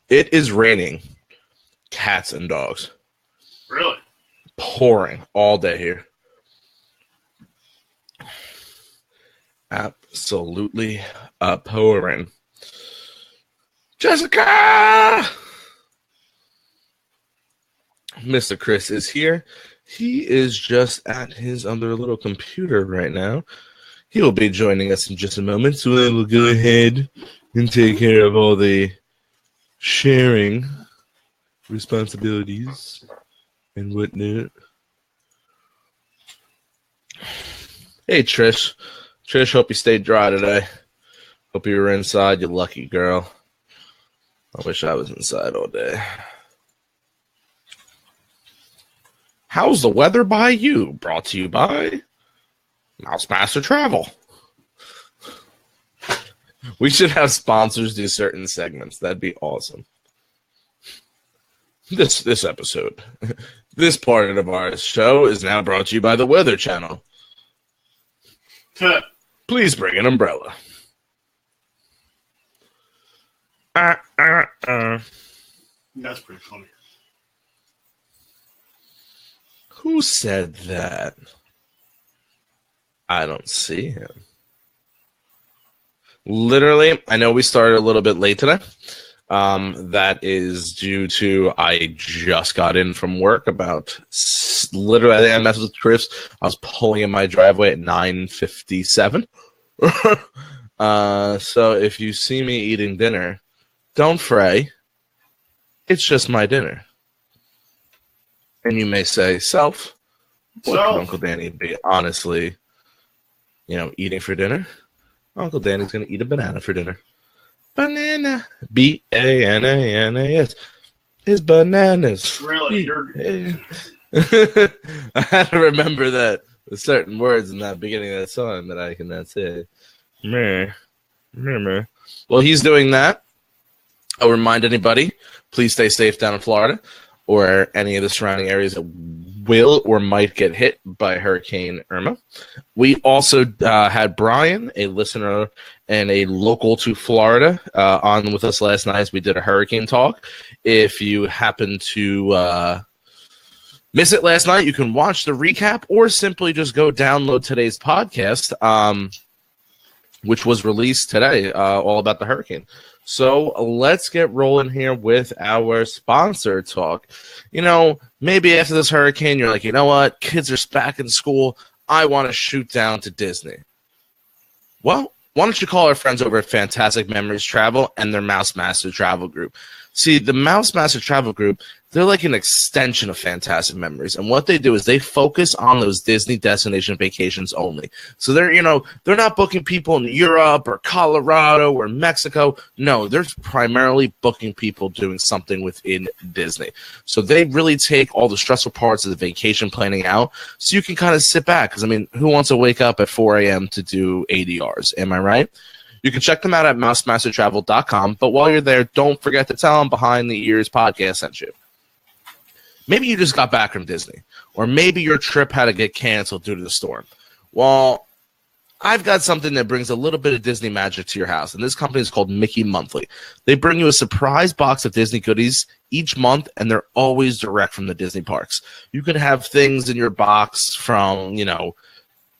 It is raining cats and dogs. Really? Pouring all day here. Absolutely pouring. Jessica! Mr. Chris is here. He is just at his other little computer right now. He will be joining us in just a moment, so we will go ahead and take care of all the sharing responsibilities and whatnot. Hey, Trish. Trish, hope you stayed dry today. Hope you were inside, you lucky girl. I wish I was inside all day. How's the weather by you? Brought to you by Mousemaster Travel. We should have sponsors do certain segments. That'd be awesome. This episode, this part of our show is now brought to you by the Weather Channel. Please bring an umbrella. That's pretty funny. Who said that? I don't see him. Literally, I know we started a little bit late today. That is due to I just got in from work about literally, I think I messed with Chris. I was pulling in my driveway at 9:57. So if you see me eating dinner, don't fray. It's just my dinner. And you may say, Self, what could Uncle Danny be honestly, eating for dinner? Uncle Danny's going to eat a banana for dinner. Banana. B-A-N-A-N-A-S. Is bananas. Really? I had to remember that with certain words in that beginning of that song that I cannot say. Meh. Well, he's doing that. I'll remind anybody, please stay safe down in Florida or any of the surrounding areas that will or might get hit by Hurricane Irma. We also had Brian, a listener and a local to Florida, on with us last night as we did a hurricane talk. If you happen to miss it last night, you can watch the recap or simply just go download today's podcast, which was released today, all about the hurricane. So let's get rolling here with our sponsor talk. Maybe after this hurricane, you're like, you know what? Kids are back in school. I want to shoot down to Disney. Well, why don't you call our friends over at Fantastic Memories Travel and their Mousemaster Travel Group? See, the Mousemaster Travel Group, they're like an extension of Fantastic Memories. And what they do is they focus on those Disney destination vacations only. So they're not booking people in Europe or Colorado or Mexico. No, they're primarily booking people doing something within Disney. So they really take all the stressful parts of the vacation planning out so you can kind of sit back. Because, who wants to wake up at 4 a.m. to do ADRs? Am I right? You can check them out at mousemastertravel.com. But while you're there, don't forget to tell them Behind the Ears podcast sent you. Maybe you just got back from Disney, or maybe your trip had to get canceled due to the storm. Well, I've got something that brings a little bit of Disney magic to your house, and this company is called Mickey Monthly. They bring you a surprise box of Disney goodies each month, and they're always direct from the Disney parks. You can have things in your box from,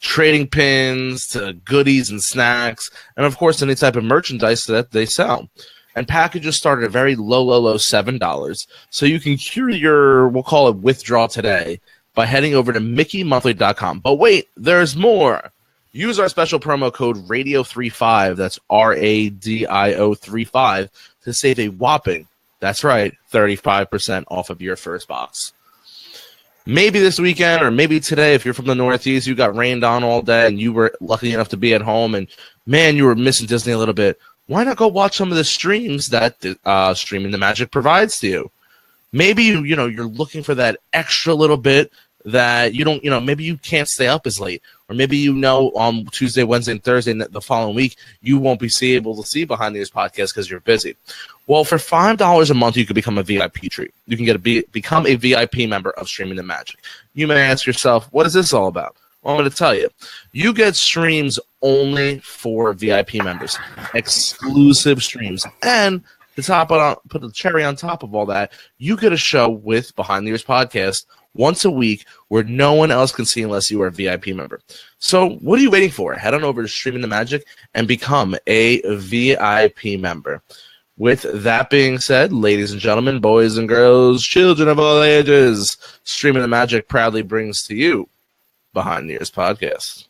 trading pins to goodies and snacks, and of course any type of merchandise that they sell. And packages start at a very low $7. So you can cure your, we'll call it withdrawal today, by heading over to mickeymonthly.com. But wait, there's more. Use our special promo code RADIO35, that's RADIO35, to save a whopping, that's right, 35% off of your first box. Maybe this weekend or maybe today, if you're from the Northeast, you got rained on all day and you were lucky enough to be at home and, man, you were missing Disney a little bit. Why not go watch some of the streams that Streaming the Magic provides to you? Maybe you're looking for that extra little bit that you don't, maybe you can't stay up as late, or maybe on Tuesday, Wednesday, and Thursday the following week, you won't be able to see Behind the Ears podcast because you're busy. Well, for $5 a month, you could become a VIP treat. You can become a VIP member of Streaming the Magic. You may ask yourself, what is this all about? Well, I'm going to tell you. You get streams only for VIP members, exclusive streams, and put the cherry on top of all that, you get a show with Behind the Ears podcast once a week where no one else can see unless you are a VIP member. So what are you waiting for? Head on over to Streaming the Magic and become a VIP member. With that being said, ladies and gentlemen, boys and girls, children of all ages, Streaming the Magic proudly brings to you Behind the Ears podcast.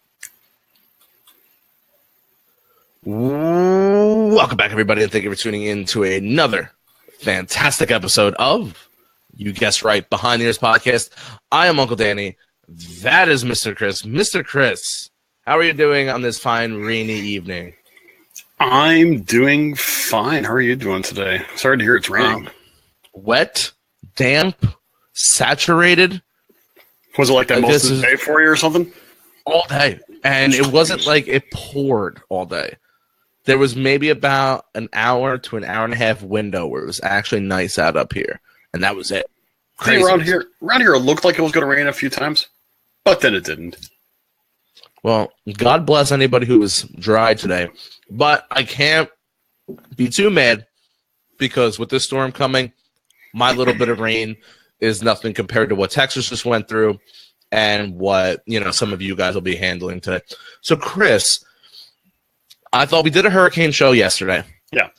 Welcome back, everybody, and thank you for tuning in to another fantastic episode of, you guessed right, Behind the Ears podcast. I am Uncle Danny. That is Mr. Chris. Mr. Chris, how are you doing on this fine rainy evening? I'm doing fine. How are you doing today? Sorry to hear it's raining. Wet, damp, saturated. Was it like that most of the day for you or something? All day. And it wasn't like it poured all day. There was maybe about an hour to an hour and a half window where it was actually nice out up here. And that was it. Crazy. Around here, it looked like it was going to rain a few times, but then it didn't. Well, God bless anybody who was dry today. But I can't be too mad because with this storm coming, my little bit of rain is nothing compared to what Texas just went through and what, some of you guys will be handling today. So, Chris, I thought we did a hurricane show yesterday. Yeah.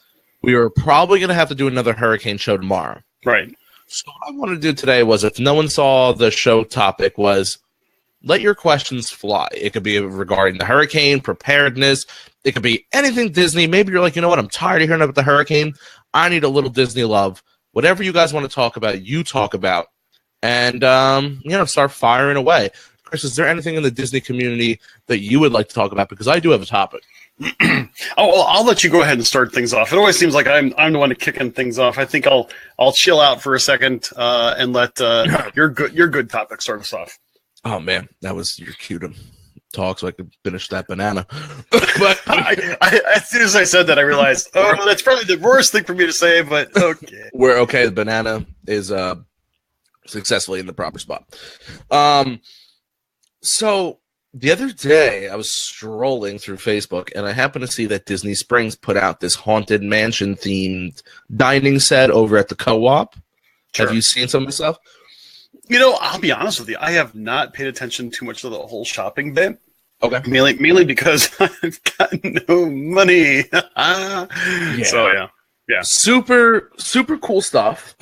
We were probably going to have to do another hurricane show tomorrow. Right. So what I wanted to do today was, if no one saw the show topic, was let your questions fly. It could be regarding the hurricane, preparedness. It could be anything Disney. Maybe you're like, you know what? I'm tired of hearing about the hurricane. I need a little Disney love. Whatever you guys want to talk about, you talk about. And, start firing away. Chris, is there anything in the Disney community that you would like to talk about? Because I do have a topic. I'll let you go ahead and start things off. It always seems like I'm the one kicking things off. I think I'll chill out for a second and let your good topic start us off. Oh man, that was your cue to talk so I could finish that banana. But as soon as I said that, I realized, that's probably the worst thing for me to say. But okay, we're okay. The banana is successfully in the proper spot. So the other day, I was strolling through Facebook, and I happened to see that Disney Springs put out this Haunted Mansion-themed dining set over at the Co-op. Sure. Have you seen some of the stuff? I'll be honest with you. I have not paid attention too much to the whole shopping bit. Okay. Mainly because I've got no money. Yeah. So, yeah. Super, super cool stuff.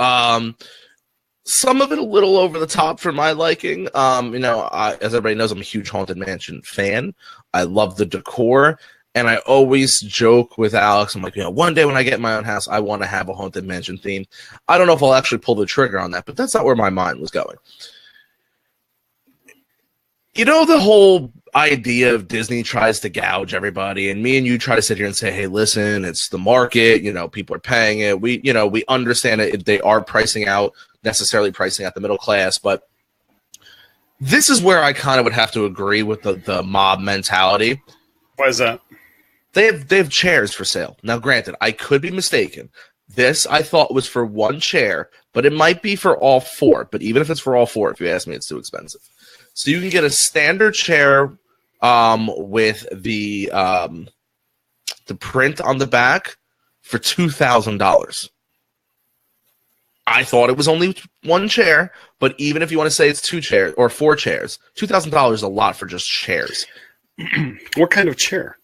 Some of it a little over the top for my liking. As everybody knows, I'm a huge Haunted Mansion fan. I love the decor, and I always joke with Alex. I'm like, one day when I get my own house, I want to have a Haunted Mansion theme. I don't know if I'll actually pull the trigger on that, but that's not where my mind was going. The whole idea of Disney tries to gouge everybody, and me and you try to sit here and say, hey, listen, it's the market. People are paying it. We understand it. They are necessarily pricing out the middle class, but this is where I kind of would have to agree with the mob mentality. Why is that? They have chairs for sale. Now, granted, I could be mistaken. This I thought was for one chair, but it might be for all four. But even if it's for all four, if you ask me, it's too expensive. So you can get a standard chair with the print on the back for $2,000. I thought it was only one chair, but even if you want to say it's two chairs or four chairs, $2,000 is a lot for just chairs. What kind of chair?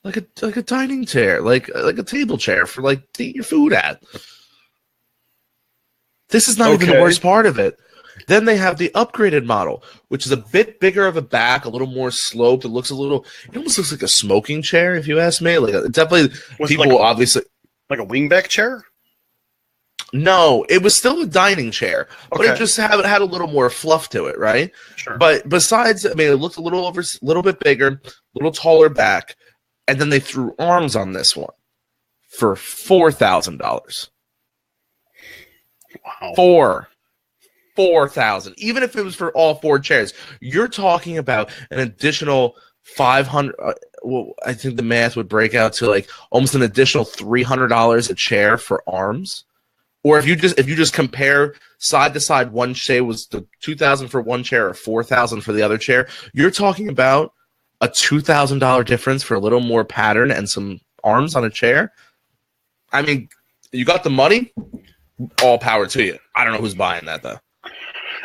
Like a dining chair, like a table chair for to eat your food at. This is not even the worst part of it. Then they have the upgraded model, which is a bit bigger of a back, a little more sloped. It almost looks like a smoking chair, if you ask me. Definitely people obviously like a wingback chair. No, it was still a dining chair, but it just had a little more fluff to it, right? Sure. But besides, it looked a little bit bigger, a little taller back, and then they threw arms on this one for $4,000. Wow. 4,000, even if it was for all 4 chairs, you're talking about an additional 500. Well, I think the math would break out to like almost an additional $300 a chair for arms. Or if you just compare side to side, one chair was the 2,000 for one chair or 4,000 for the other chair. You're talking about a $2,000 difference for a little more pattern and some arms on a chair. I mean, you got the money. All power to you. I don't know who's buying that though.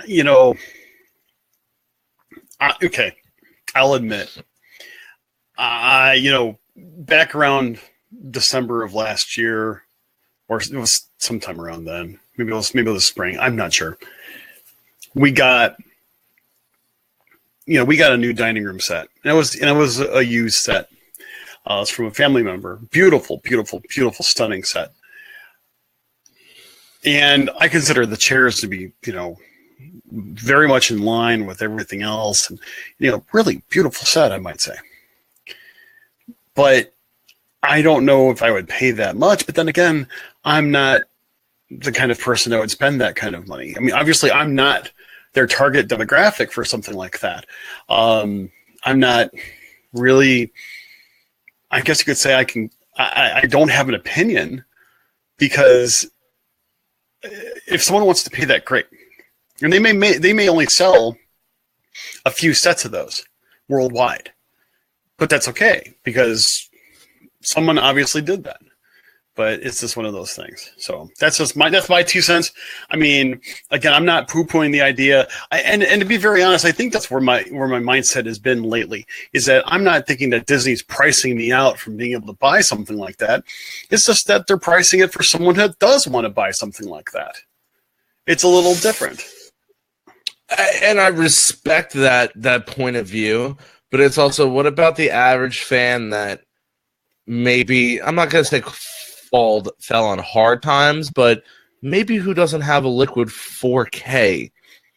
You know, okay, I'll admit, back around December of last year, or it was sometime around then. Maybe it was spring. I'm not sure. We got a new dining room set, and it was a used set. It's from a family member. Beautiful, beautiful, beautiful, stunning set. And I consider the chairs to be, very much in line with everything else, and really beautiful set, I might say. But I don't know if I would pay that much. But then again, I'm not the kind of person that would spend that kind of money. I mean, obviously, I'm not their target demographic for something like that. I'm not really. I guess you could say I don't have an opinion, because if someone wants to pay that, great. And they may only sell a few sets of those worldwide, but that's okay, because someone obviously did that. But it's just one of those things. So that's my 2 cents. I mean, again, I'm not poo-pooing the idea. And to be very honest, I think that's where my mindset has been lately, is that I'm not thinking that Disney's pricing me out from being able to buy something like that. It's just that they're pricing it for someone who does want to buy something like that. It's a little different. And I respect that point of view, but it's also, what about the average fan that maybe, I'm not going to say fell on hard times, but maybe who doesn't have a liquid 4K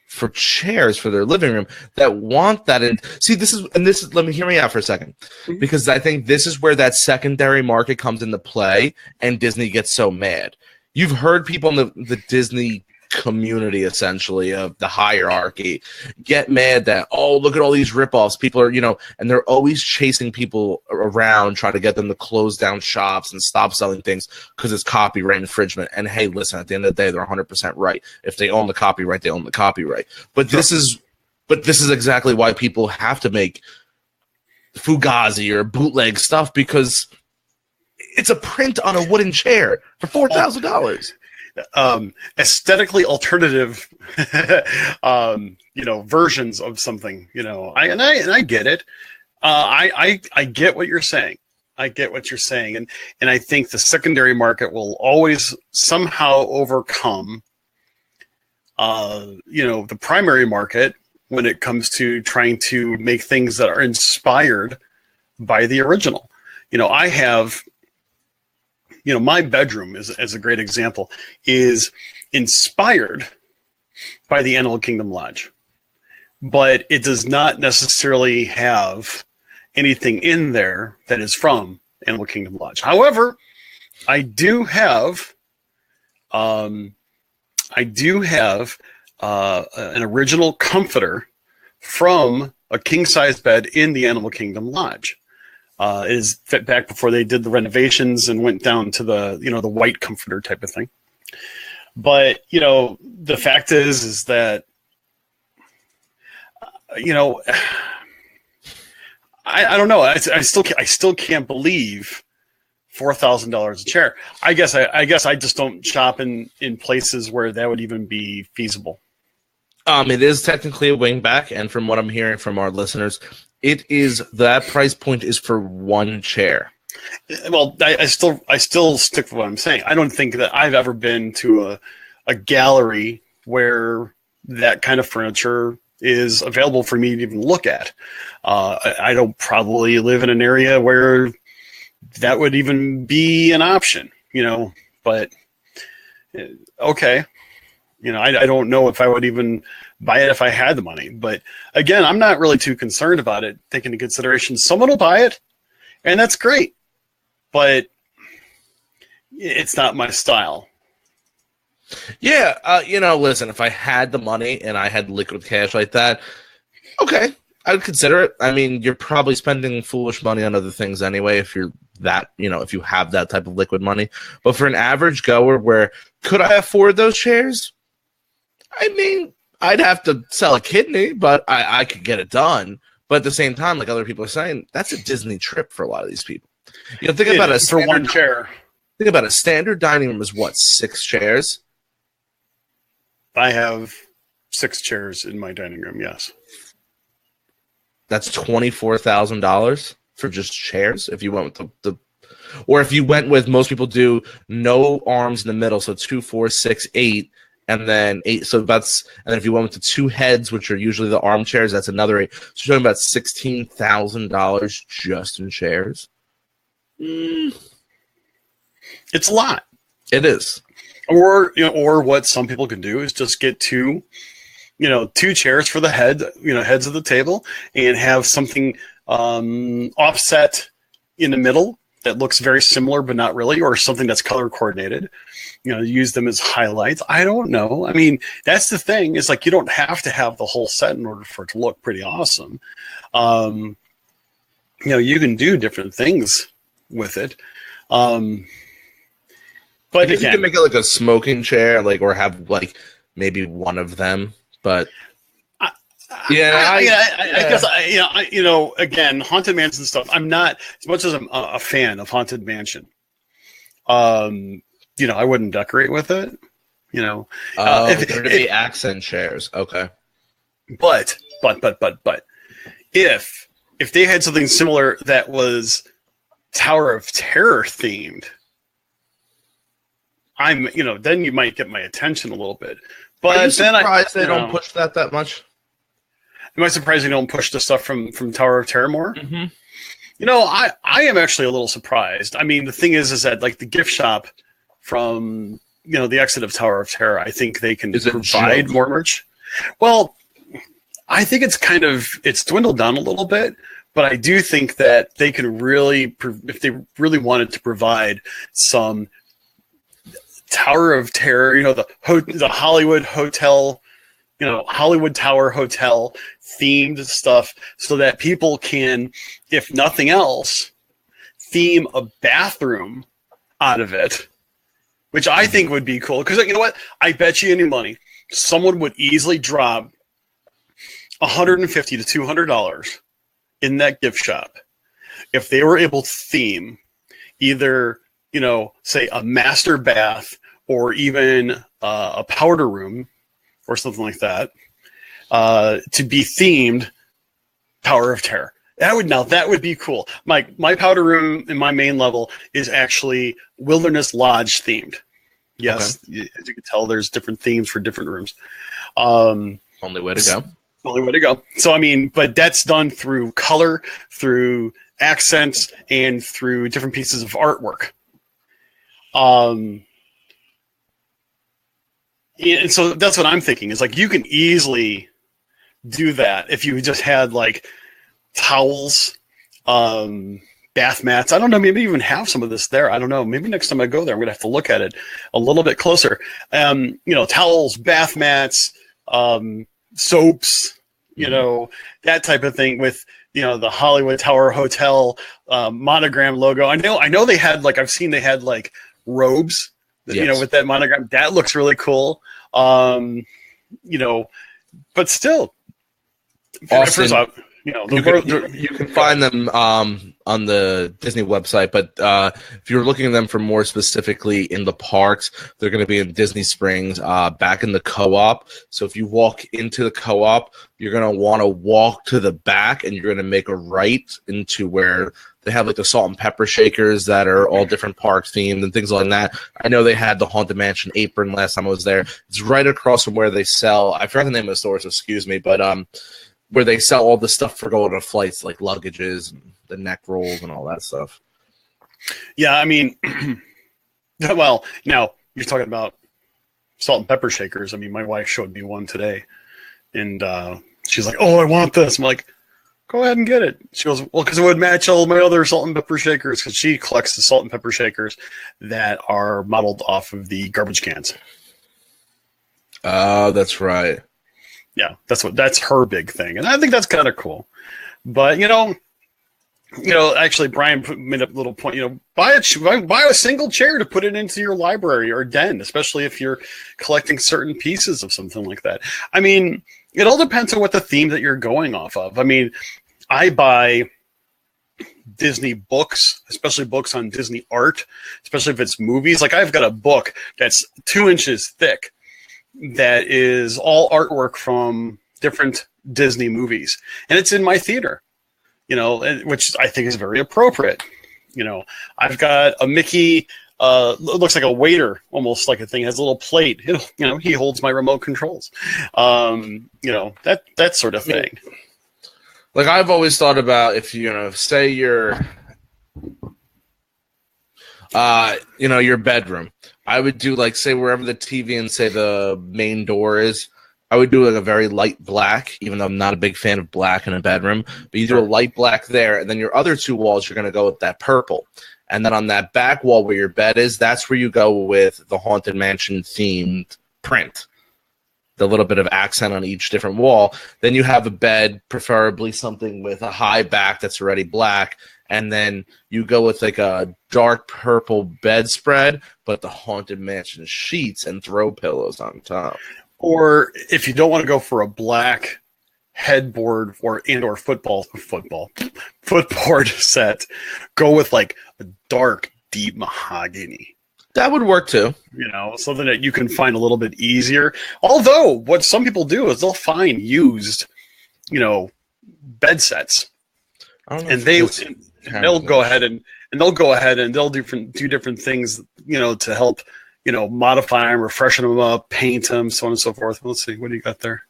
for chairs for their living room, that want that. And see, let me hear me out for a second, because I think this is where that secondary market comes into play and Disney gets so mad. You've heard people in the Disney community, essentially, of the hierarchy, get mad that, oh, look at all these ripoffs. People are, and they're always chasing people around, trying to get them to close down shops and stop selling things because it's copyright infringement. And hey, listen, at the end of the day, they're 100% right. If they own the copyright, they own the copyright. But this is exactly why people have to make Fugazi or bootleg stuff, because it's a print on a wooden chair for $4,000. Aesthetically alternative, versions of something, I get it. I get what you're saying. And I think the secondary market will always somehow overcome, the primary market when it comes to trying to make things that are inspired by the original. I have, my bedroom as a great example is inspired by the Animal Kingdom Lodge, but it does not necessarily have anything in there that is from Animal Kingdom Lodge. However, I do have an original comforter from a king-size bed in the Animal Kingdom Lodge. It is fit back before they did the renovations and went down to the the white comforter type of thing. But the fact is that I don't know. I still can't believe $4,000 a chair. I guess I just don't shop in places where that would even be feasible. It is technically a wingback, and from what I'm hearing from our listeners, that price point is for one chair. Well, I still stick with what I'm saying. I don't think that I've ever been to a gallery where that kind of furniture is available for me to even look at. I don't probably live in an area where that would even be an option, but okay. I don't know if I would even buy it if I had the money. But again, I'm not really too concerned about it, taking into consideration someone will buy it, and that's great. But it's not my style. Yeah, listen, if I had the money and I had liquid cash like that, okay, I would consider it. I mean, you're probably spending foolish money on other things anyway if you're that, if you have that type of liquid money. But for an average goer, where could I afford those chairs? I mean, I'd have to sell a kidney, but I could get it done. But at the same time, like other people are saying, that's a Disney trip for a lot of these people. Think about it for one chair. Think about a standard dining room is what, 6 chairs? I have 6 chairs in my dining room, yes. That's $24,000 for just chairs if you went with or if you went with, most people do no arms in the middle, so 2, 4, 6, 8, and then 8. So and then if you went with the 2 heads, which are usually the armchairs, that's another 8. So you're talking about $16,000 just in chairs. It's a lot. It is. Or what some people can do is just get 2 chairs for the heads of the table, and have something offset in the middle that looks very similar but not really, or something that's color coordinated. Use them as highlights. I don't know. I mean, that's the thing. It's like you don't have to have the whole set in order for it to look pretty awesome. You can do different things with it. But you can make it like a smoking chair, or have maybe one of them. But I guess again, Haunted Mansion stuff. I'm not, as much as I'm a fan of Haunted Mansion. I wouldn't decorate with it. They're to be accent chairs. Okay. But if they had something similar that was Tower of Terror themed, then you might get my attention a little bit. But are you surprised they don't push that much? Am I surprised they don't push the stuff from Tower of Terror more? Mm-hmm. I am actually a little surprised. I mean, the thing is that the gift shop from the exit of Tower of Terror, I think they can provide more merch. Well, I think it's dwindled down a little bit, but I do think that they can really, if they really wanted to provide some Tower of Terror, the Hollywood Hotel, Hollywood Tower Hotel themed stuff, so that people can, if nothing else, theme a bathroom out of it, which I think would be cool. Because you know what? I bet you any money, someone would easily drop $150 to $200 in that gift shop if they were able to theme either, say a master bath, or even a powder room or something like that, to be themed Tower of Terror. That would be cool. My powder room in my main level is actually Wilderness Lodge themed. Yes, okay. As you can tell, there's different themes for different rooms. Only way to go. Only way to go. So, I mean, but that's done through color, through accents, and through different pieces of artwork. And so that's what I'm thinking, is you can easily do that if you just had towels, bath mats. I don't know, maybe even have some of this there. I don't know. Maybe next time I go there, I'm going to have to look at it a little bit closer. Towels, bath mats, soaps, that type of thing with, the Hollywood Tower Hotel monogram logo. I know they had I've seen they had robes, yes, with that monogram. That looks really cool. But still, Austin, first off, you can find them on the Disney website, but if you're looking at them for more specifically in the parks, they're going to be in Disney Springs, back in the co-op. So if you walk into the co-op, you're going to want to walk to the back, and you're going to make a right into where they have the salt and pepper shakers that are all different park themed and things like that. I know they had the Haunted Mansion apron last time I was there. It's right across from where they sell, I forgot the name of the store, so excuse me, but where they sell all the stuff for going on flights, like luggages, and the neck rolls, and all that stuff. Yeah, I mean, well, now you're talking about salt and pepper shakers. I mean, my wife showed me one today, and she's like, "Oh, I want this." I'm like, "Go ahead and get it." She goes, "Well, because it would match all my other salt and pepper shakers," because she collects the salt and pepper shakers that are modeled off of the garbage cans. Oh, that's right. Yeah, that's her big thing, and I think that's kind of cool. But actually, Brian made a little point. Buy a single chair to put it into your library or den, especially if you're collecting certain pieces of something like that. I mean, it all depends on what the theme that you're going off of. I mean, I buy Disney books, especially books on Disney art, especially if it's movies. Like I've got a book that's 2 inches thick that is all artwork from different Disney movies, and it's in my theater. Which I think is very appropriate. I've got a Mickey. Looks like a waiter, almost like a thing. Has a little plate. He holds my remote controls. That sort of thing. Like I've always thought about if say your your bedroom. I would do like say wherever the TV and say the main door is. I would do like a very light black, even though I'm not a big fan of black in a bedroom. But you do a light black there, and then your other 2 walls, you're going to go with that purple. And then on that back wall where your bed is, that's where you go with the Haunted Mansion themed print. The little bit of accent on each different wall. Then you have a bed, preferably something with a high back that's already black. And then you go with like a dark purple bedspread, but the Haunted Mansion sheets and throw pillows on top. Or if you don't want to go for a black headboard or footboard set, go with like a dark, deep mahogany. That would work too. Something that you can find a little bit easier. Although what some people do is they'll find used, bed sets, and they'll go ahead and they'll do different things, to help. Modify them, refreshen them up, paint them, so on and so forth. Let's see. What do you got there?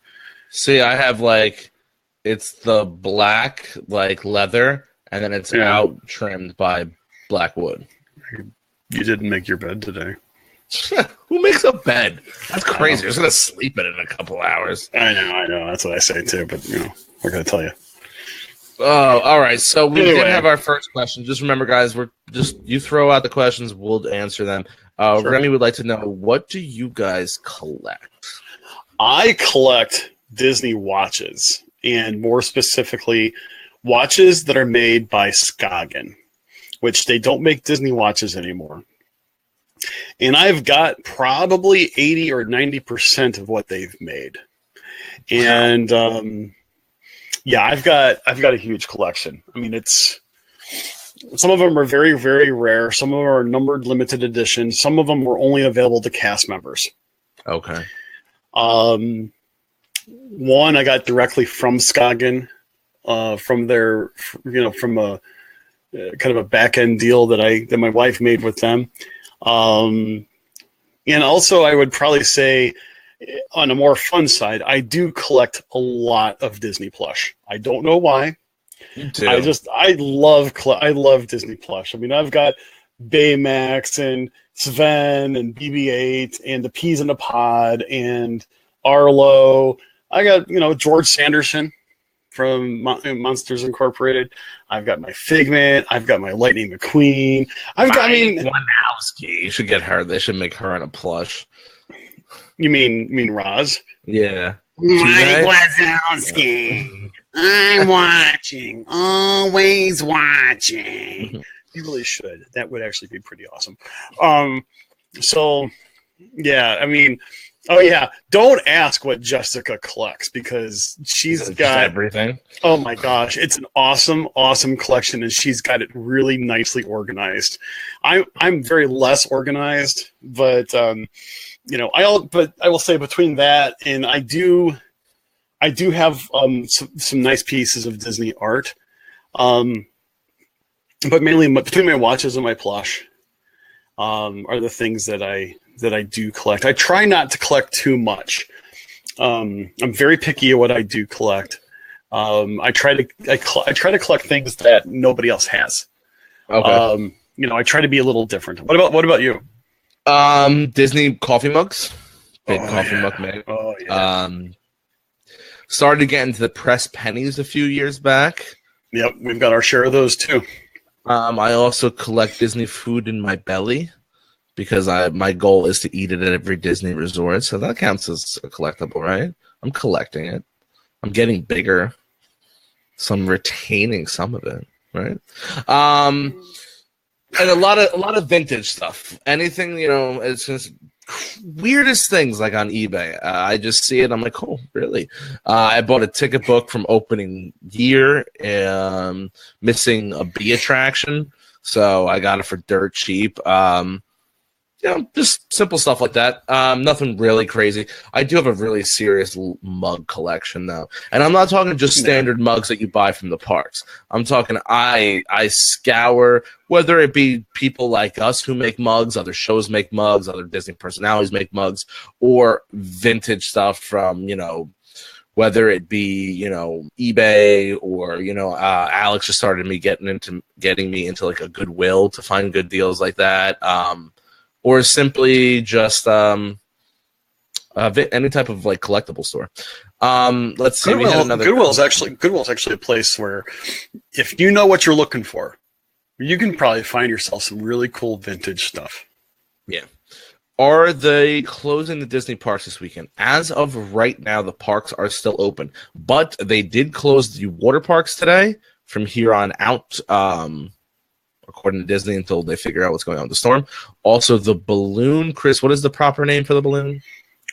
See, I have it's the black leather, and then it's out trimmed by black wood. You didn't make your bed today. Who makes a bed? That's crazy. I was going to sleep in it in a couple hours. I know. That's what I say too, but we're going to tell you. Oh, all right. So we did have our first question. Just remember, guys, you throw out the questions, we'll answer them. Sure. Remy would like to know, what do you guys collect? I collect Disney watches, and more specifically, watches that are made by Skagen, which they don't make Disney watches anymore. And I've got probably 80 or 90% of what they've made. And I've got a huge collection. I mean, some of them are very, very rare. Some of them are numbered limited edition. Some of them were only available to cast members. Okay. One I got directly from Skagen, from their, from a kind of a back end deal that my wife made with them. And also I would probably say, on a more fun side, I do collect a lot of Disney plush. I don't know why. I love Disney plush. I mean, I've got Baymax and Sven and BB-8 and the Peas in the Pod and Arlo. I got, George Sanderson from Monsters Incorporated. I've got my Figment. I've got my Lightning McQueen. Wazowski. You should get her. They should make her in a plush. You mean Roz? Yeah. Mike Wazowski. I'm watching. Always watching. You really should. That would actually be pretty awesome. Don't ask what Jessica collects, because she's got everything. Oh my gosh, it's an awesome, awesome collection, and she's got it really nicely organized. I'm very less organized, but I will say between that and I do have some nice pieces of Disney art, but mainly between my watches and my plush are the things that I do collect. I try not to collect too much. I'm very picky at what I do collect. I try to collect things that nobody else has. Okay. I try to be a little different. What about you? Disney coffee mugs. Big coffee mug man. Oh yeah. Started to get into the pressed pennies a few years back. Yep, we've got our share of those too. I also collect Disney food in my belly because my goal is to eat it at every Disney resort. So that counts as a collectible, right? I'm collecting it. I'm getting bigger. So I'm retaining some of it, right? And a lot of vintage stuff. Anything, it's just weirdest things like on eBay. I just see it. I'm like, oh, really? I bought a ticket book from opening year, missing a bee attraction. So I got it for dirt cheap. Just simple stuff like that. Nothing really crazy. I do have a really serious mug collection, though. And I'm not talking just standard mugs that you buy from the parks. I'm talking I scour, whether it be people like us who make mugs, other shows make mugs, other Disney personalities make mugs, or vintage stuff from, whether it be, eBay or, Alex just started getting me into like a Goodwill to find good deals like that. Or simply just any type of like collectible store. Let's see. Goodwill's actually a place where if you know what you're looking for, you can probably find yourself some really cool vintage stuff. Yeah. Are they closing the Disney parks this weekend? As of right now, the parks are still open, but they did close the water parks today from here on out. According to Disney, until they figure out what's going on with the storm. Also, the balloon, Chris, what is the proper name for the balloon?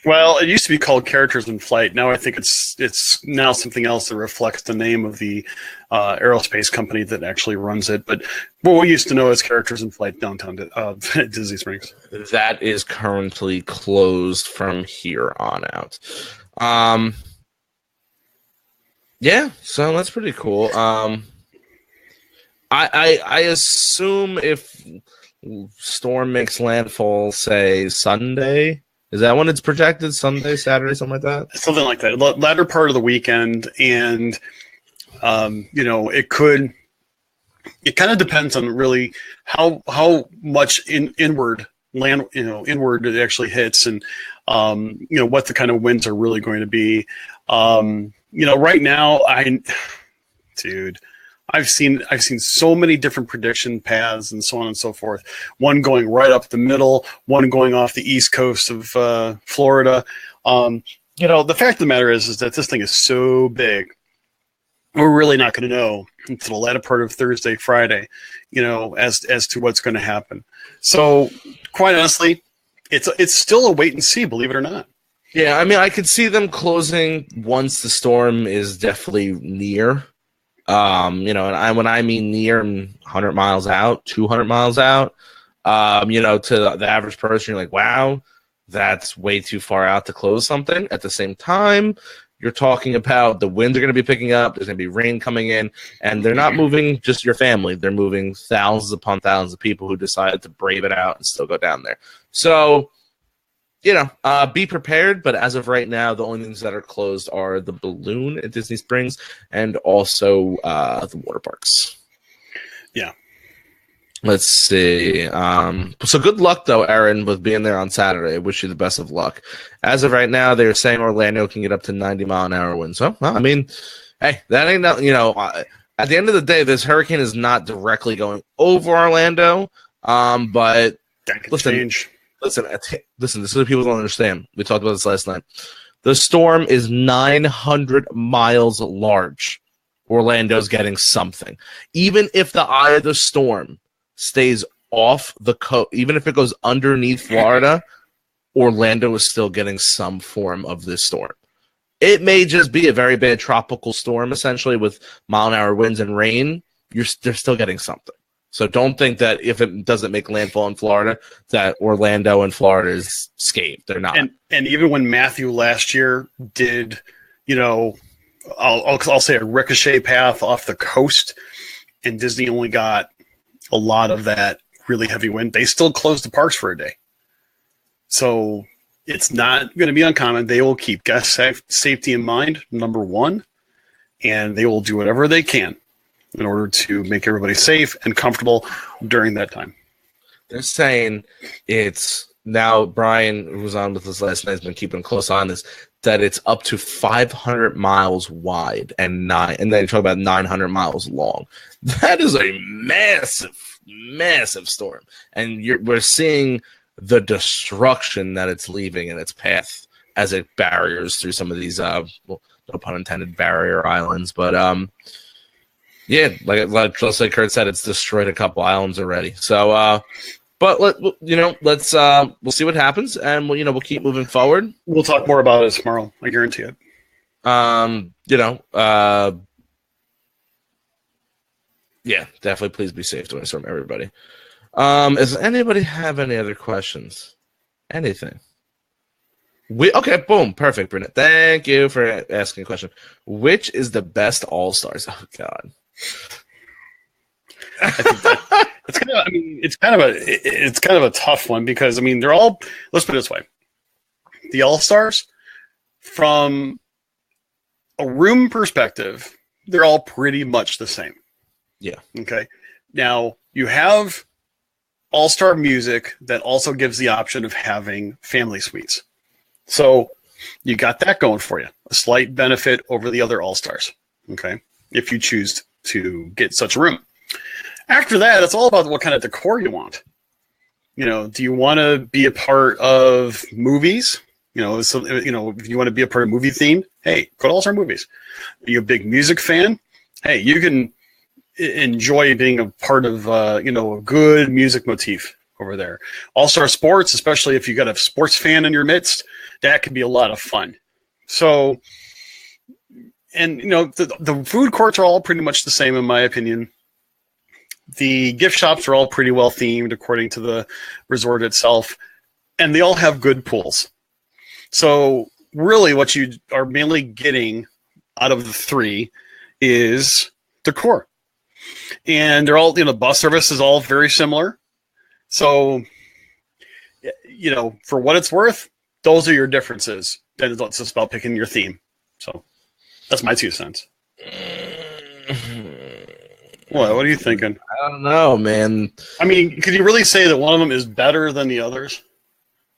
Well, it used to be called Characters in Flight. Now I think it's now something else that reflects the name of the aerospace company that actually runs it. But what we used to know as Characters in Flight downtown Disney Springs. That is currently closed from here on out. Yeah, so that's pretty cool. I assume if storm makes landfall, say Sunday, is that when it's projected? Sunday, Saturday, something like that? Something like that. Latter part of the weekend, and it kind of depends on really how much inward it actually hits, and what the kind of winds are really going to be. Right now, I've seen so many different prediction paths and so on and so forth. One going right up the middle, one going off the east coast of Florida. The fact of the matter is that this thing is so big, we're really not going to know until the latter part of Thursday, Friday, as to what's going to happen. So, quite honestly, it's still a wait and see, believe it or not. Yeah, I mean, I could see them closing once the storm is definitely near. And when I mean near, 100 miles out, 200 miles out, to the average person, you're like, wow, that's way too far out to close something. At the same time, you're talking about the winds are going to be picking up, there's going to be rain coming in, and they're not moving just your family. They're moving thousands upon thousands of people who decided to brave it out and still go down there. So, be prepared, but as of right now, the only things that are closed are the balloon at Disney Springs and also the water parks. Yeah. Let's see. So good luck, though, Aaron, with being there on Saturday. I wish you the best of luck. As of right now, they're saying Orlando can get up to 90-mile-an-hour winds. So, I mean, hey, that ain't not, at the end of the day, this hurricane is not directly going over Orlando, but that could change. Listen, this is what people don't understand. We talked about this last night. The storm is 900 miles large. Orlando's getting something. Even if the eye of the storm stays off the coast, even if it goes underneath Florida, Orlando is still getting some form of this storm. It may just be a very bad tropical storm, essentially, with mile-an-hour winds and rain. They're still getting something. So don't think that if it doesn't make landfall in Florida, that Orlando and Florida is scathed. They're not. And even when Matthew last year did, I'll say a ricochet path off the coast, and Disney only got a lot of that really heavy wind, they still closed the parks for a day. So it's not going to be uncommon. They will keep guest safety in mind, number one, and they will do whatever they can in order to make everybody safe and comfortable during that time. They're saying it's now, Brian, who was on with us last night, has been keeping a close eye on this, that it's up to 500 miles wide and then you talk about 900 miles long. That is a massive, massive storm. And we're seeing the destruction that it's leaving in its path as it barriers through some of these, well, no pun intended, barrier islands. But yeah, just like Kurt said, it's destroyed a couple islands already. So, but let's we'll see what happens, and we'll keep moving forward. We'll talk more about it tomorrow. I guarantee it. Yeah, definitely. Please be safe to us from everybody. Does anybody have any other questions? Anything? Okay, boom, perfect, Brennan. Thank you for asking a question. Which is the best All-Stars? Oh God. I think it's kind of a tough one because they're all. Let's put it this way: the All-Stars, from a room perspective, they're all pretty much the same. Yeah. Okay. Now you have All-Star music that also gives the option of having family suites. So you got that going for you. A slight benefit over the other All-Stars. Okay. If you choose to get such a room. After that, it's all about what kind of decor you want. Do you want to be a part of movies? If you want to be a part of movie theme, hey, go to All-Star Movies. Are you a big music fan? Hey, you can enjoy being a part of a good music motif over there. All-Star Sports, especially if you got a sports fan in your midst, that could be a lot of fun. So, and the food courts are all pretty much the same in my opinion. The gift shops are all pretty well themed according to the resort itself, and they all have good pools. So really what you are mainly getting out of the three is decor. And they're all, bus service is all very similar. So, for what it's worth, those are your differences. Then it's just about picking your theme. So that's my 2 cents. What are you thinking? I don't know, man. Could you really say that one of them is better than the others?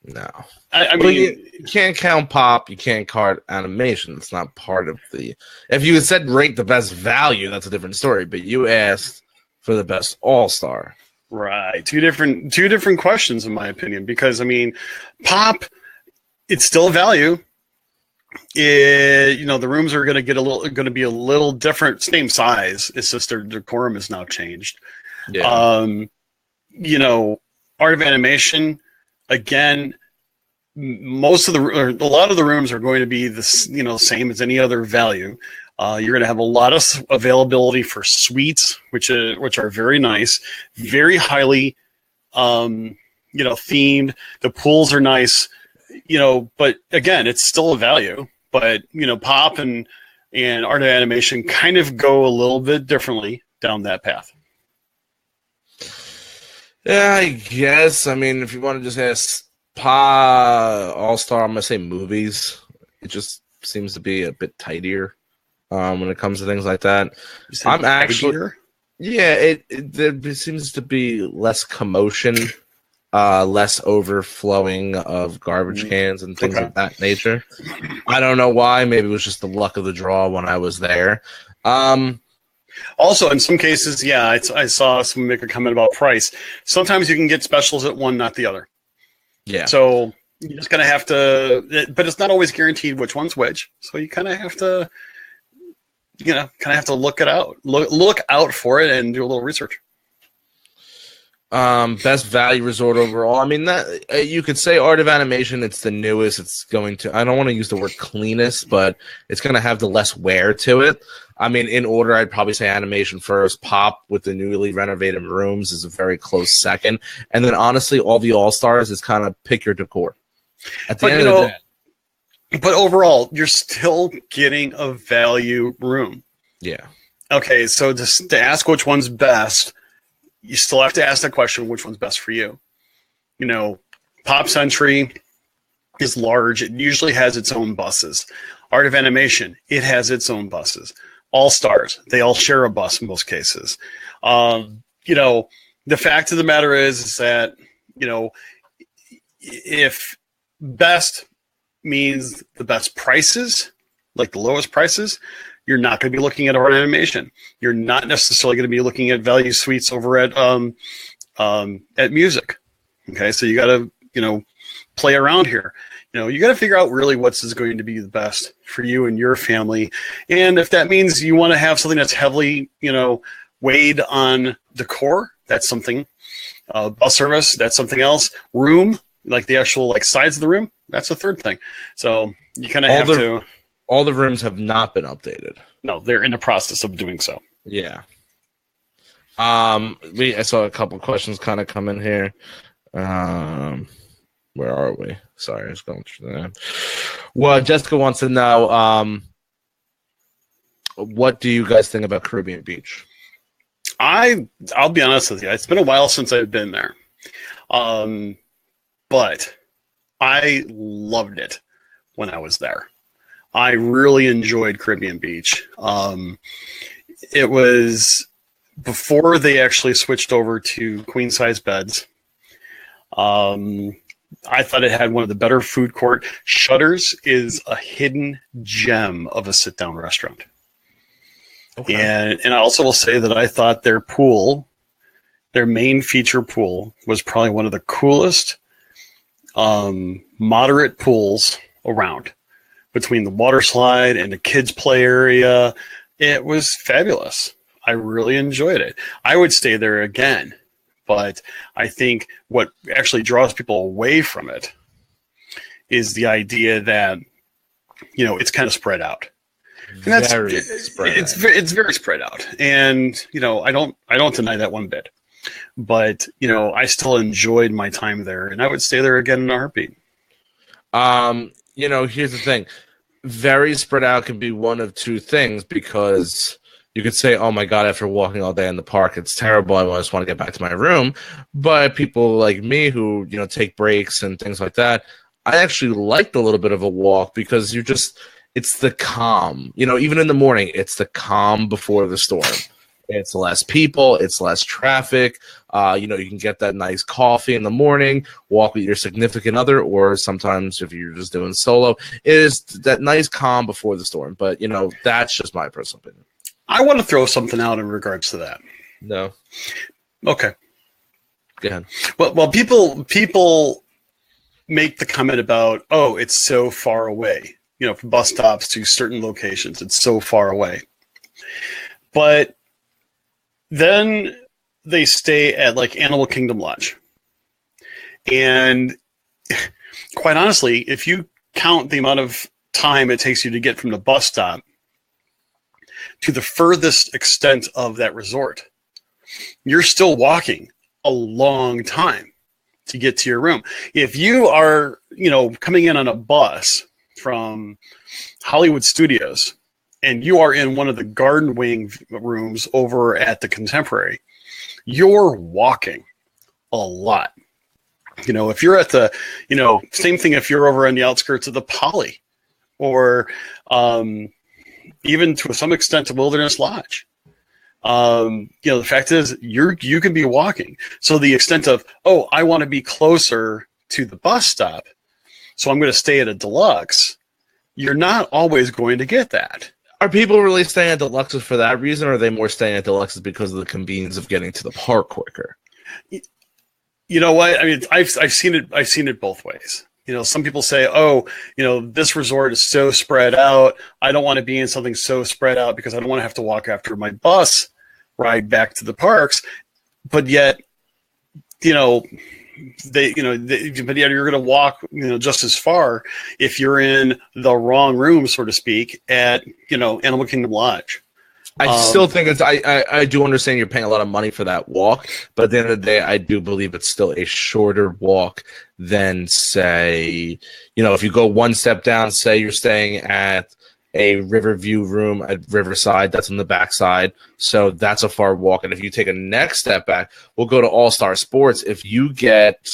No. You can't count pop. You can't count animation. It's not part of the. If you had said rank the best value, that's a different story. But you asked for the best All-Star. Right. Two different questions, in my opinion. Because pop, it's still a value. The rooms are going to be a little different, same size. It's just their decorum has now changed. Yeah. Art of Animation, again, a lot of the rooms are going to be the same as any other value. You're going to have a lot of availability for suites, which are very nice, very highly, themed. The pools are nice. But again, it's still a value. But pop and art of animation kind of go a little bit differently down that path. Yeah, I guess. If you want to just ask All-Star, I'm gonna say movies. It just seems to be a bit tidier when it comes to things like that. I'm actually, yeah. There seems to be less commotion. Less overflowing of garbage cans and things of that nature. I don't know why. Maybe it was just the luck of the draw when I was there. Also, in some cases, yeah, I saw someone make a comment about price. Sometimes you can get specials at one, not the other. Yeah. So you're just going to have to, but it's not always guaranteed which one's which. So you kind of have to, look it out, look out for it and do a little research. Best value resort overall. That you could say Art of Animation. It's the newest. It's going to. I don't want to use the word cleanest, but it's going to have the less wear to it. In order, I'd probably say Animation first. Pop with the newly renovated rooms is a very close second, and then honestly, all the All-Stars is kind of pick your decor. At the end of the day. But overall, you're still getting a value room. Yeah. Okay, so to ask which one's best. You still have to ask that question, which one's best for you? Pop Century is large. It usually has its own buses. Art of Animation, it has its own buses. All-Stars, they all share a bus in most cases. The fact of the matter is that, if best means the best prices, like the lowest prices, you're not going to be looking at Art Animation. You're not necessarily going to be looking at value suites over at music. Okay, so you got to play around here. You got to figure out really what's is going to be the best for you and your family. And if that means you want to have something that's heavily, weighed on decor, that's something. Bus service, that's something else. Room, like the actual sides of the room, that's a third thing. So you kind of have to. All the rooms have not been updated. No, they're in the process of doing so. Yeah. I saw a couple questions kind of come in here. Where are we? Sorry, I was going through that. Well, Jessica wants to know, what do you guys think about Caribbean Beach? I'll be honest with you. It's been a while since I've been there. But I loved it when I was there. I really enjoyed Caribbean Beach. It was before they actually switched over to queen size beds. I thought it had one of the better food court. Shutters is a hidden gem of a sit down restaurant. Okay. And I also will say that I thought their pool, their main feature pool, was probably one of the coolest moderate pools around. Between the water slide and the kids play area, it was fabulous. I really enjoyed it. I would stay there again, but I think what actually draws people away from it is the idea that, it's kind of spread out. And that's it's very spread out. And, I don't deny that one bit. But, I still enjoyed my time there, and I would stay there again in a heartbeat. Here's the thing. Very spread out can be one of two things, because you could say, oh my God, after walking all day in the park, it's terrible. I just want to get back to my room. But people like me who, take breaks and things like that, I actually liked a little bit of a walk, because it's the calm. Even in the morning, it's the calm before the storm. It's less people, it's less traffic. You can get that nice coffee in the morning, walk with your significant other, or sometimes if you're just doing solo, it is that nice calm before the storm. But, that's just my personal opinion. I want to throw something out in regards to that. No. Okay. Go ahead. Well, people make the comment about, oh, it's so far away. From bus stops to certain locations, it's so far away. But then they stay at Animal Kingdom Lodge. And quite honestly, if you count the amount of time it takes you to get from the bus stop to the furthest extent of that resort, you're still walking a long time to get to your room. If you are, coming in on a bus from Hollywood Studios, and you are in one of the garden wing rooms over at the Contemporary, you're walking a lot. If you're at the, same thing if you're over on the outskirts of the Poly, or even to some extent to Wilderness Lodge. The fact is you can be walking. So the extent of, oh, I want to be closer to the bus stop, so I'm going to stay at a deluxe, you're not always going to get that. Are people really staying at deluxes for that reason, or are they more staying at deluxes because of the convenience of getting to the park quicker? You know what? I mean, I've seen it both ways. Some people say, oh, this resort is so spread out. I don't want to be in something so spread out because I don't want to have to walk after my bus ride back to the parks. But yet, but yet you're going to walk, just as far if you're in the wrong room, so to speak, at, Animal Kingdom Lodge. I still think I do understand you're paying a lot of money for that walk, but at the end of the day, I do believe it's still a shorter walk than, say, if you go one step down, say you're staying at a Riverview room at Riverside, that's on the backside, so that's a far walk. And if you take a next step back, we'll go to All-Star Sports. If you get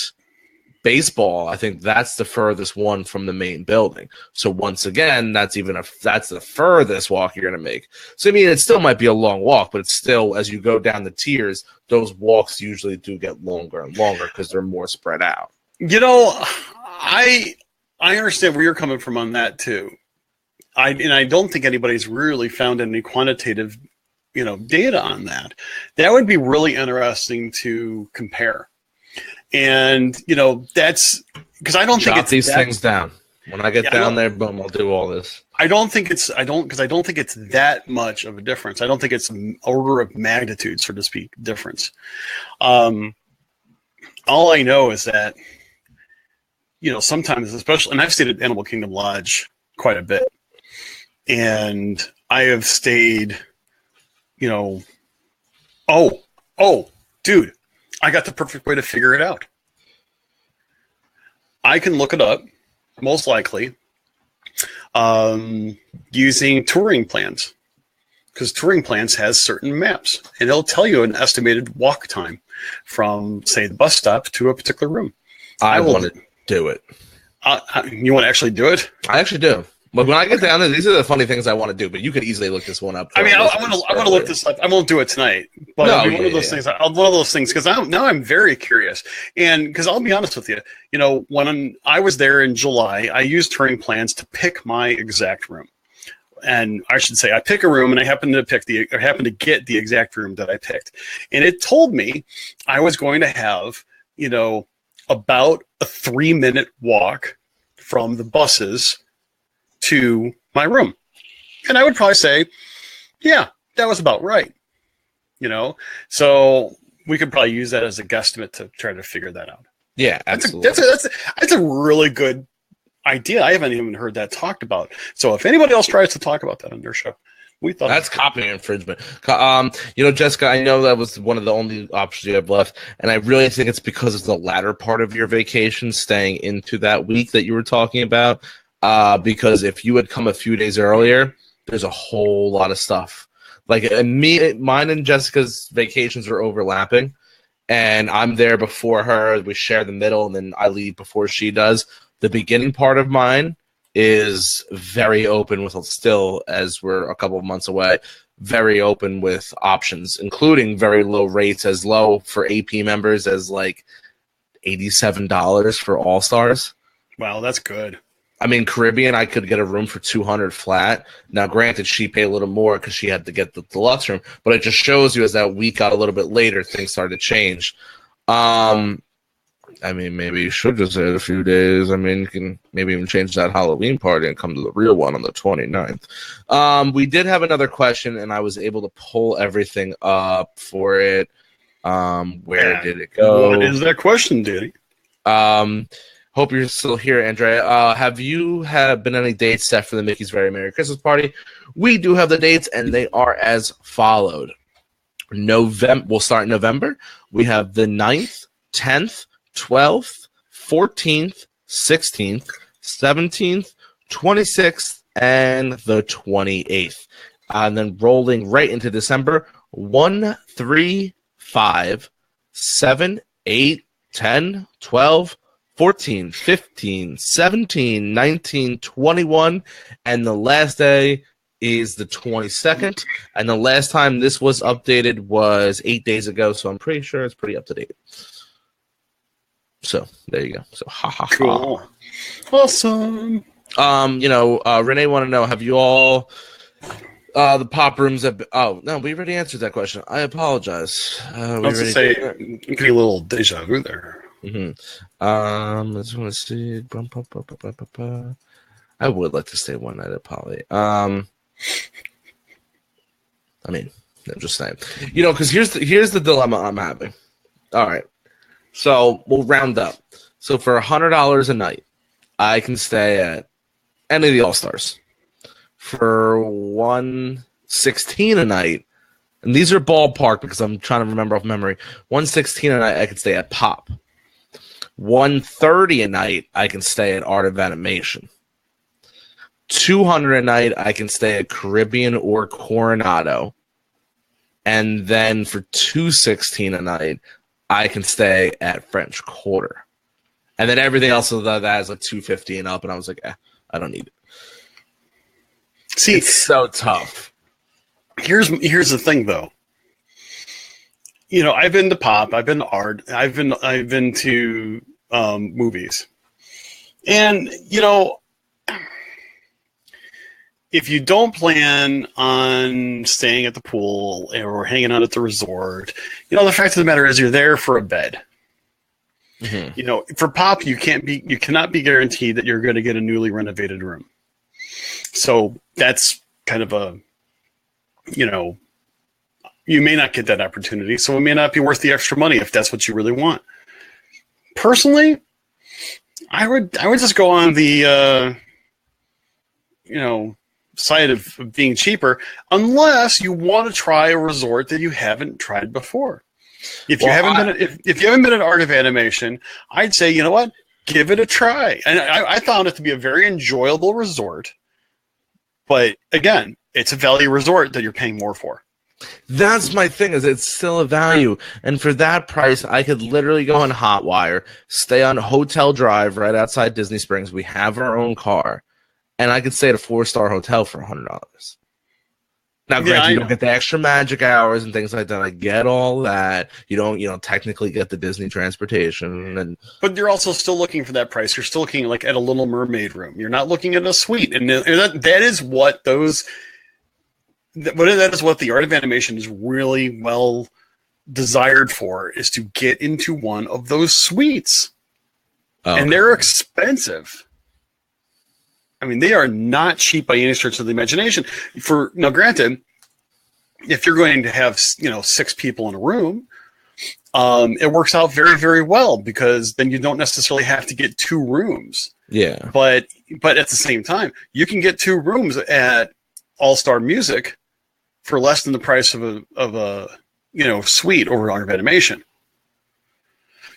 baseball, I think that's the furthest one from the main building. So once again, that's the furthest walk you're going to make. So I mean, it still might be a long walk, but it's still, as you go down the tiers, those walks usually do get longer and longer because they're more spread out. I understand where you're coming from on that too. I don't think anybody's really found any quantitative, data on that. That would be really interesting to compare. And that's because I don't think Jot it's these things down. When I get down there, boom, I'll do all this. I don't think it's that much of a difference. I don't think it's an order of magnitude, so to speak, difference. All I know is that, sometimes, especially, and I've stayed at Animal Kingdom Lodge quite a bit, and I have stayed, dude, I got the perfect way to figure it out. I can look it up, most likely, using touring plans, because touring plans has certain maps, and it'll tell you an estimated walk time from, say, the bus stop to a particular room. I want to do it. You want to actually do it? I actually do. But when I get down there, these are the funny things I want to do. But you could easily look this one up. I want to look this up. I won't do it tonight, but one of those things. Because now I'm very curious, and because I'll be honest with you, when I was there in July, I used touring plans to pick my exact room, and I should say I pick a room, and I happened to get the exact room that I picked, and it told me I was going to have about a 3-minute walk from the buses to my room. And I would probably say, yeah, that was about right. So we could probably use that as a guesstimate to try to figure that out. Yeah, absolutely. That's a really good idea. I haven't even heard that talked about. So if anybody else tries to talk about that on their show, we thought that's copying infringement. Jessica, I know that was one of the only options you have left, and I really think it's because of the latter part of your vacation, staying into that week that you were talking about. Because if you had come a few days earlier, there's a whole lot of stuff. Like mine and Jessica's vacations are overlapping, and I'm there before her. We share the middle, and then I leave before she does. The beginning part of mine is very open with still, as we're a couple of months away, very open with options, including very low rates, as low for AP members as like $87 for All Stars. Wow, that's good. I mean, Caribbean, I could get a room for $200 flat. Now, granted, she paid a little more because she had to get the deluxe room, but it just shows you as that week got a little bit later, things started to change. I mean, maybe you should just add a few days. I mean, you can maybe even change that Halloween party and come to the real one on the 29th. We did have another question, and I was able to pull everything up for it. Where did it go? What is that question, Danny? Hope you're still here, Andrea. Have you been any dates set for the Mickey's Very Merry Christmas Party? We do have the dates, and they are as followed. We'll start in November. We have the 9th, 10th, 12th, 14th, 16th, 17th, 26th, and the 28th. And then rolling right into December, 1, 3, 5, 7, 8, 10, 12, 14, 15, 17, 19, 21, and the last day is the 22nd. And the last time this was updated was 8 days ago, so I'm pretty sure it's pretty up to date. So there you go. So cool. Awesome. Renee want to know, have you all the pop rooms oh no, we already answered that question. I apologize. I was to say it could be a little deja vu there. Mm-hmm. I just want to see. I would like to stay one night at Poly. I mean, I'm just saying. Because here's the dilemma I'm having. All right. So we'll round up. So for $100 a night, I can stay at any of the All-Stars. For $116 a night, and these are ballpark because I'm trying to remember off memory, $116 a night I could stay at Pop. $130 a night I can stay at Art of Animation. $200 a night I can stay at Caribbean or Coronado. And then for $216 a night, I can stay at French Quarter. And then everything else of that is like $250 and up, and I was like, I don't need it. See, it's so tough. Here's the thing, though. I've been to Pop, I've been to Art, I've been to movies, and if you don't plan on staying at the pool or hanging out at the resort, the fact of the matter is you're there for a bed. Mhm. You know, for Pop, you cannot be guaranteed that you're going to get a newly renovated room. So that's kind of a, you know, you may not get that opportunity. So it may not be worth the extra money if that's what you really want. Personally, I would just go on the, you know, side of being cheaper, unless you want to try a resort that you haven't tried before. If you if you haven't been at Art of Animation, I'd say, you know what, give it a try. And I found it to be a very enjoyable resort. But again, it's a value resort that you're paying more for. That's my thing, is it's still a value. And for that price, I could literally go on Hotwire, stay on Hotel Drive right outside Disney Springs. We have our own car. And I could stay at a 4-star hotel for $100. Now, granted, you don't get the extra magic hours and things like that. I get all that. You don't technically get the Disney transportation. But you're also still looking for that price. You're still looking like at a Little Mermaid room. You're not looking at a suite. And that is what that is what the Art of Animation is really well desired for, is to get into one of those suites. Oh, and they're expensive. I mean, they are not cheap by any stretch of the imagination. Now, granted, if you're going to have 6 people in a room, it works out very, very well, because then you don't necessarily have to get 2 rooms. Yeah. But at the same time, you can get 2 rooms at All Star Music for less than the price of a suite over Art of Animation.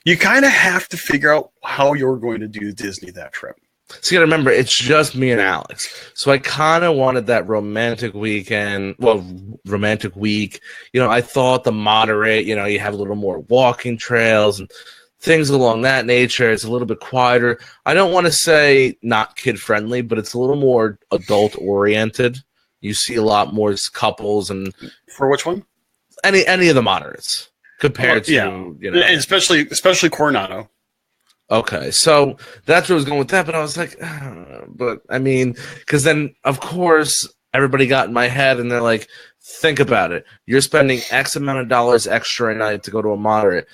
You kind of have to figure out how you're going to do Disney that trip. So you gotta remember, it's just me and Alex. So I kind of wanted that romantic week. You know, I thought the moderate, you have a little more walking trails and things along that nature. It's a little bit quieter. I don't want to say not kid-friendly, but it's a little more adult-oriented. You see a lot more couples. And for which one? Any of the moderates compared to, and especially Coronado. Okay, so that's where I was going with that, but I was like, but I mean, because then, of course, everybody got in my head, and they're like, think about it. You're spending X amount of dollars extra a night to go to a moderate.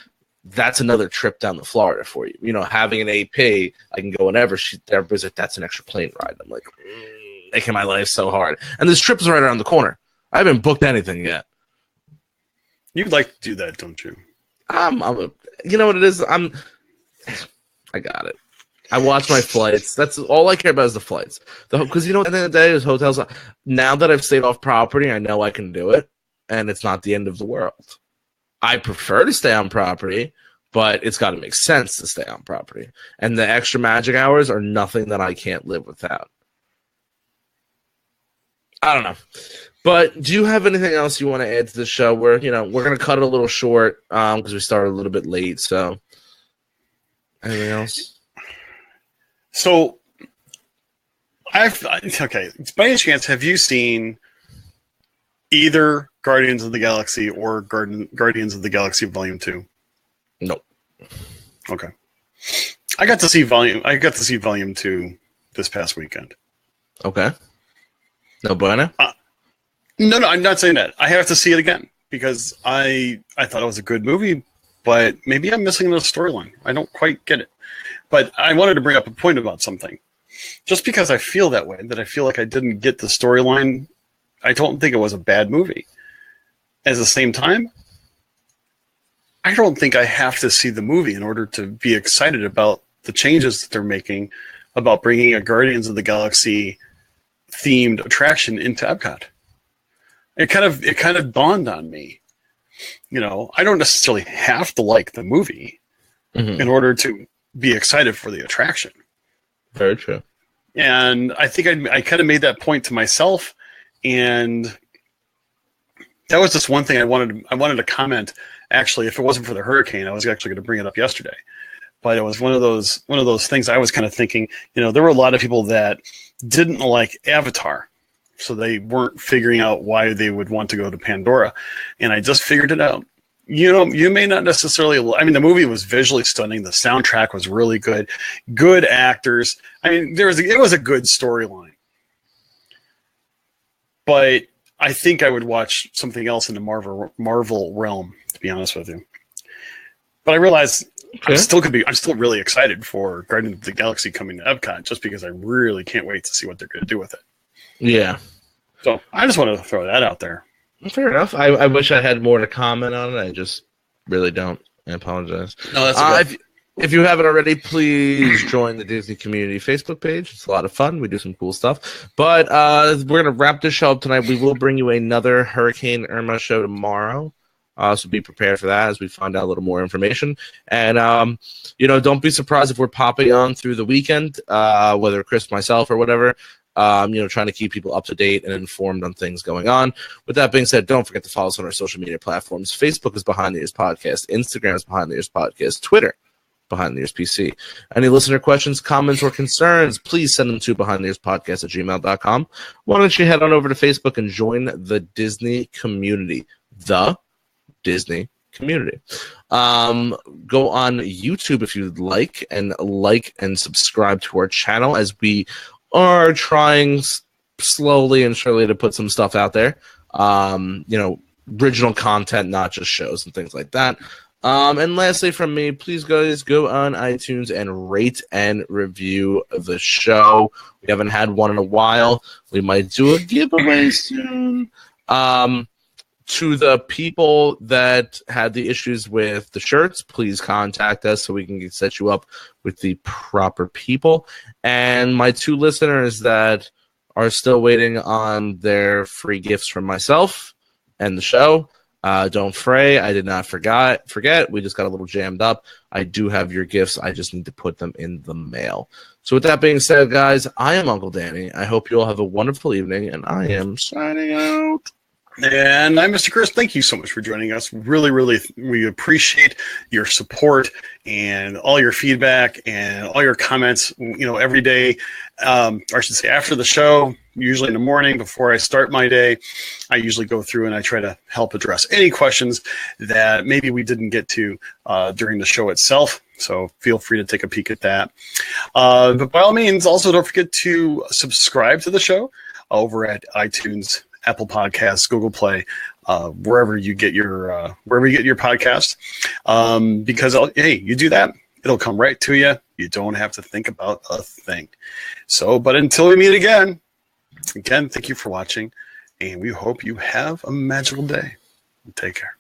That's another trip down to Florida for you. You know, having an AP, I can go whenever. Everybody's like, that's an extra plane ride. I'm like, making my life so hard. And this trip is right around the corner. I haven't booked anything yet. You'd like to do that, don't you? You know what it is? I got it. I watch my flights. That's all I care about, is the flights. Because, at the end of the day, there's hotels. Now that I've stayed off property, I know I can do it, and it's not the end of the world. I prefer to stay on property, but it's got to make sense to stay on property. And the extra magic hours are nothing that I can't live without. I don't know. But do you have anything else you want to add to the show? We're going to cut it a little short because we started a little bit late, so... Anything else? So, by any chance, have you seen either Guardians of the Galaxy or Guardians of the Galaxy Volume 2? Nope. Okay. I got to see Volume 2 this past weekend. Okay. No bueno? No, I'm not saying that. I have to see it again because I thought it was a good movie. But maybe I'm missing the storyline. I don't quite get it. But I wanted to bring up a point about something. Just because I feel that way, that I feel like I didn't get the storyline, I don't think it was a bad movie. At the same time, I don't think I have to see the movie in order to be excited about the changes that they're making about bringing a Guardians of the Galaxy themed attraction into Epcot. It kind of dawned on me. I don't necessarily have to like the movie in order to be excited for the attraction. Very true. And I think I kind of made that point to myself, and that was just one thing I wanted to comment. Actually, if it wasn't for the hurricane, I was actually going to bring it up yesterday. But it was one of those things I was kind of thinking. There were a lot of people that didn't like Avatar. So they weren't figuring out why they would want to go to Pandora. And I just figured it out. You may not necessarily... I mean, the movie was visually stunning. The soundtrack was really good. Good actors. I mean, it was a good storyline. But I think I would watch something else in the Marvel realm, to be honest with you. But I realized Okay. I'm still really excited for Guardians of the Galaxy coming to Epcot, just because I really can't wait to see what they're going to do with it. Yeah. So I just wanted to throw that out there. Fair enough. I wish I had more to comment on it. I just really don't. I apologize. No, that's okay. If you haven't already, please join the Disney Community Facebook page. It's a lot of fun. We do some cool stuff. But we're going to wrap this show up tonight. We will bring you another Hurricane Irma show tomorrow. So be prepared for that as we find out a little more information. And, don't be surprised if we're popping on through the weekend, whether Chris, myself, or whatever. Trying to keep people up to date and informed on things going on. With that being said, don't forget to follow us on our social media platforms. Facebook is Behind the Ears Podcast. Instagram is Behind the Ears Podcast. Twitter, Behind the Ears PC. Any listener questions, comments, or concerns, please send them to behindtheearspodcast@gmail.com. Why don't you head on over to Facebook and join the Disney community. The Disney community. Go on YouTube if you'd like and subscribe to our channel, as we are trying slowly and surely to put some stuff out there. Original content, not just shows and things like that. And lastly from me, please guys go on iTunes and rate and review the show. We haven't had one in a while. We might do a giveaway soon. To the people that had the issues with the shirts, please contact us so we can set you up with the proper people. And my 2 listeners that are still waiting on their free gifts from myself and the show, don't fray. I did not forget. We just got a little jammed up. I do have your gifts. I just need to put them in the mail. So with that being said, guys, I am Uncle Danny. I hope you all have a wonderful evening, and I am signing out. And I'm Mr. Chris. Thank you so much for joining us. Really, really, we appreciate your support and all your feedback and all your comments, every day. Or I should say after the show, usually in the morning before I start my day, I usually go through and I try to help address any questions that maybe we didn't get to during the show itself. So feel free to take a peek at that. But by all means, also don't forget to subscribe to the show over at iTunes, Apple Podcasts, Google Play, wherever you get your podcasts. Because you do that, it'll come right to you. You don't have to think about a thing. So, but until we meet again, thank you for watching, and we hope you have a magical day. Take care.